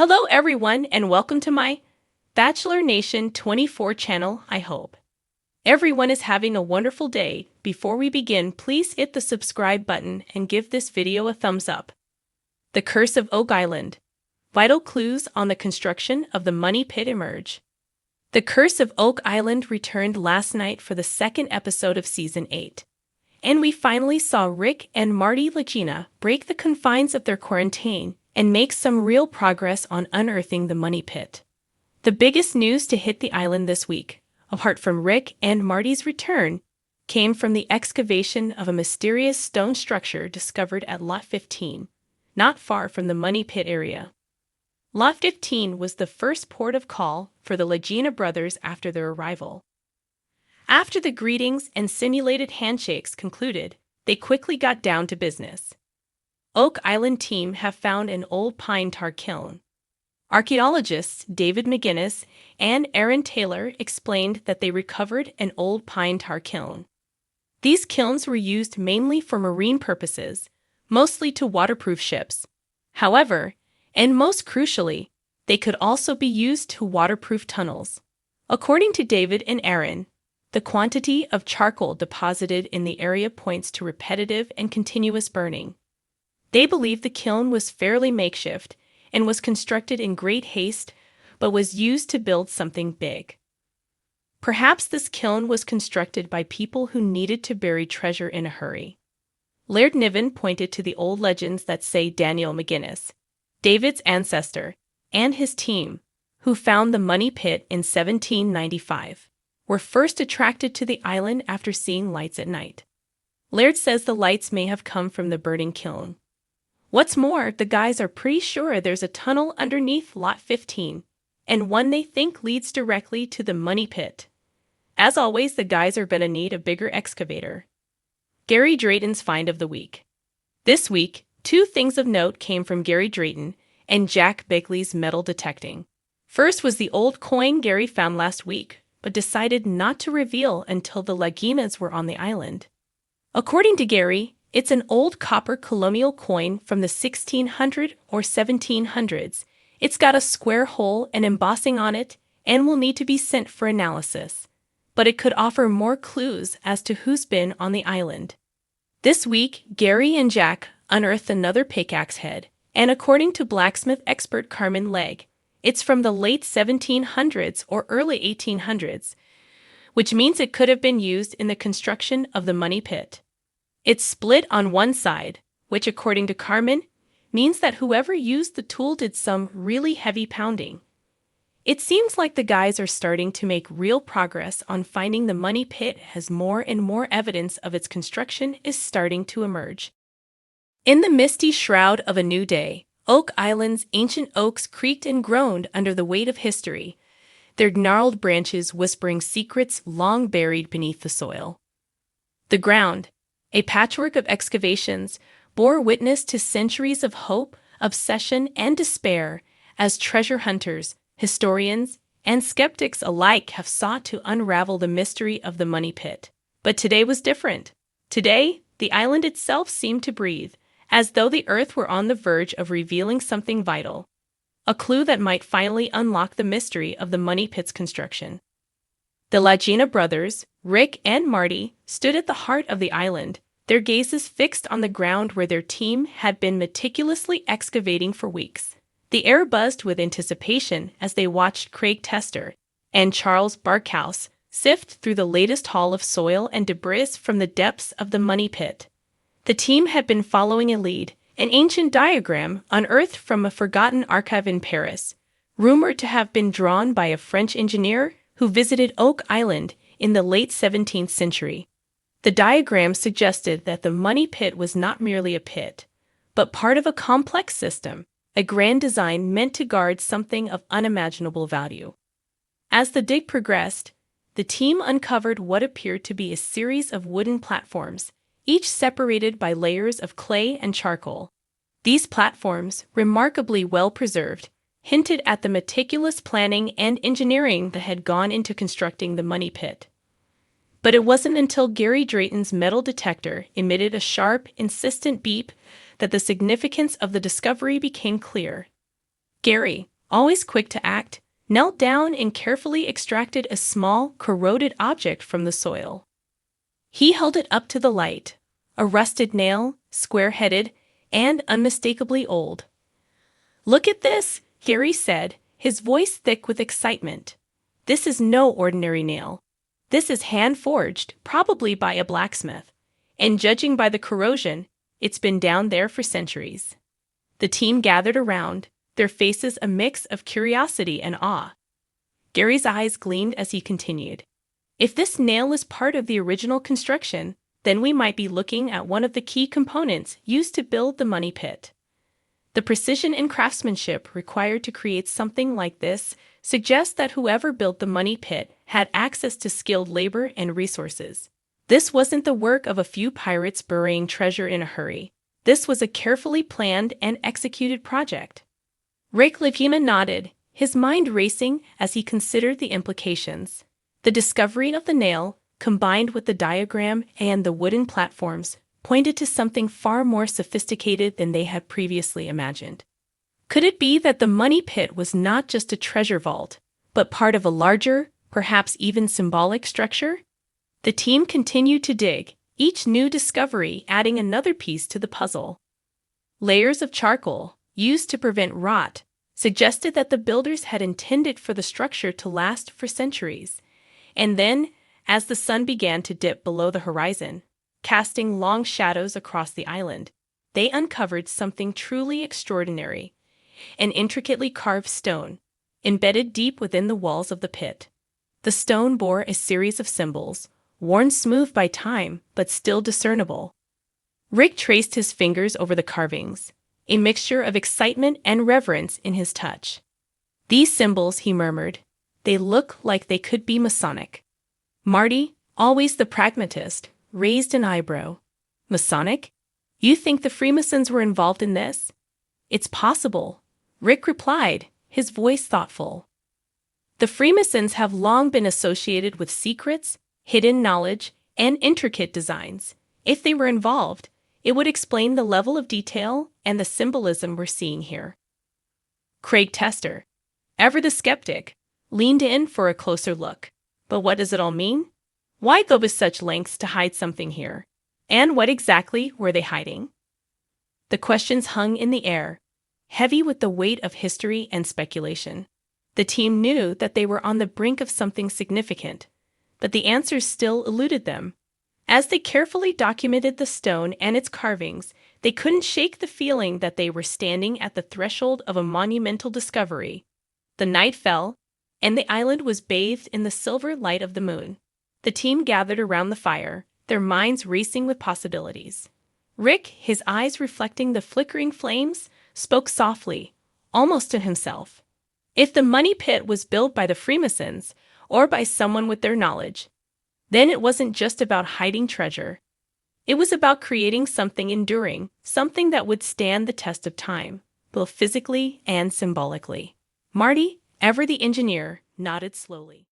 Hello everyone and welcome to my Bachelor Nation 24 channel, I hope. Everyone is having a wonderful day. Before we begin, please hit the subscribe button and give this video a thumbs up. The Curse of Oak Island. Vital clues on the construction of the money pit emerge. The Curse of Oak Island returned last night for the second episode of Season 8. And we finally saw Rick and Marty Lagina break the confines of their quarantine and make some real progress on unearthing the money pit. The biggest news to hit the island this week, apart from Rick and Marty's return, came from the excavation of a mysterious stone structure discovered at Lot 15, not far from the money pit area. Lot 15 was the first port of call for the Lagina brothers after their arrival. After the greetings and simulated handshakes concluded, they quickly got down to business. Oak Island team have found an old pine tar kiln. Archaeologists David McGinnis and Aaron Taylor explained that they recovered an old pine tar kiln. These kilns were used mainly for marine purposes, mostly to waterproof ships. However, and most crucially, they could also be used to waterproof tunnels. According to David and Aaron, the quantity of charcoal deposited in the area points to repetitive and continuous burning. They believe the kiln was fairly makeshift and was constructed in great haste, but was used to build something big. Perhaps this kiln was constructed by people who needed to bury treasure in a hurry. Laird Niven pointed to the old legends that say Daniel McGinnis, David's ancestor, and his team, who found the money pit in 1795, were first attracted to the island after seeing lights at night. Laird says the lights may have come from the burning kiln. What's more, the guys are pretty sure there's a tunnel underneath Lot 15, and one they think leads directly to the money pit. As always, the guys are gonna need a bigger excavator. Gary Drayton's find of the week. This week, two things of note came from Gary Drayton and Jack Bigley's metal detecting. First was the old coin Gary found last week, but decided not to reveal until the Laginas were on the island. According to Gary, it's an old copper colonial coin from the 1600s or 1700s. It's got a square hole and embossing on it and will need to be sent for analysis. But it could offer more clues as to who's been on the island. This week, Gary and Jack unearthed another pickaxe head, and according to blacksmith expert Carmen Legg, it's from the late 1700s or early 1800s, which means it could have been used in the construction of the money pit. It's split on one side, which according to Carmen, means that whoever used the tool did some really heavy pounding. It seems like the guys are starting to make real progress on finding the money pit as more and more evidence of its construction is starting to emerge. In the misty shroud of a new day, Oak Island's ancient oaks creaked and groaned under the weight of history, their gnarled branches whispering secrets long buried beneath the soil. The ground, a patchwork of excavations, bore witness to centuries of hope, obsession, and despair as treasure hunters, historians, and skeptics alike have sought to unravel the mystery of the money pit. But today was different. Today, the island itself seemed to breathe, as though the earth were on the verge of revealing something vital, a clue that might finally unlock the mystery of the money pit's construction. The Lagina brothers, Rick and Marty, stood at the heart of the island, their gazes fixed on the ground where their team had been meticulously excavating for weeks. The air buzzed with anticipation as they watched Craig Tester and Charles Barkhouse sift through the latest haul of soil and debris from the depths of the money pit. The team had been following a lead, an ancient diagram unearthed from a forgotten archive in Paris, rumored to have been drawn by a French engineer who visited Oak Island in the late 17th century. The diagram suggested that the money pit was not merely a pit, but part of a complex system, a grand design meant to guard something of unimaginable value. As the dig progressed, the team uncovered what appeared to be a series of wooden platforms, each separated by layers of clay and charcoal. These platforms, remarkably well preserved, hinted at the meticulous planning and engineering that had gone into constructing the money pit. But it wasn't until Gary Drayton's metal detector emitted a sharp, insistent beep that the significance of the discovery became clear. "Gary, always quick to act, knelt down and carefully extracted a small, corroded object from the soil. He held it up to the light, a rusted nail, square-headed, and unmistakably old. "Look at this," Gary said, his voice thick with excitement. "This is no ordinary nail. This is hand-forged, probably by a blacksmith. And judging by the corrosion, it's been down there for centuries." The team gathered around, their faces a mix of curiosity and awe. Gary's eyes gleamed as he continued. "If this nail is part of the original construction, then we might be looking at one of the key components used to build the money pit." The precision and craftsmanship required to create something like this suggests that whoever built the money pit had access to skilled labor and resources. This wasn't the work of a few pirates burying treasure in a hurry. This was a carefully planned and executed project. Rick Levima nodded, his mind racing as he considered the implications. The discovery of the nail, combined with the diagram and the wooden platforms, pointed to something far more sophisticated than they had previously imagined. Could it be that the money pit was not just a treasure vault, but part of a larger, perhaps even symbolic structure? The team continued to dig, each new discovery adding another piece to the puzzle. Layers of charcoal, used to prevent rot, suggested that the builders had intended for the structure to last for centuries. And then, as the sun began to dip below the horizon, casting long shadows across the island, they uncovered something truly extraordinary: an intricately carved stone, embedded deep within the walls of the pit. The stone bore a series of symbols, worn smooth by time but still discernible. Rick traced his fingers over the carvings, a mixture of excitement and reverence in his touch. "These symbols," he murmured, "they look like they could be Masonic." Marty, always the pragmatist, raised an eyebrow. "Masonic? You think the Freemasons were involved in this?" "It's possible," Rick replied, his voice thoughtful. "The Freemasons have long been associated with secrets, hidden knowledge, and intricate designs. If they were involved, it would explain the level of detail and the symbolism we're seeing here." Craig Tester, ever the skeptic, leaned in for a closer look. "But what does it all mean? Why go to such lengths to hide something here? And what exactly were they hiding?" The questions hung in the air, heavy with the weight of history and speculation. The team knew that they were on the brink of something significant, but the answers still eluded them. As they carefully documented the stone and its carvings, they couldn't shake the feeling that they were standing at the threshold of a monumental discovery. The night fell, and the island was bathed in the silver light of the moon. The team gathered around the fire, their minds racing with possibilities. Rick, his eyes reflecting the flickering flames, spoke softly, almost to himself. If the money pit was built by the Freemasons, or by someone with their knowledge, then it wasn't just about hiding treasure. It was about creating something enduring, something that would stand the test of time, both physically and symbolically. Marty, ever the engineer, nodded slowly.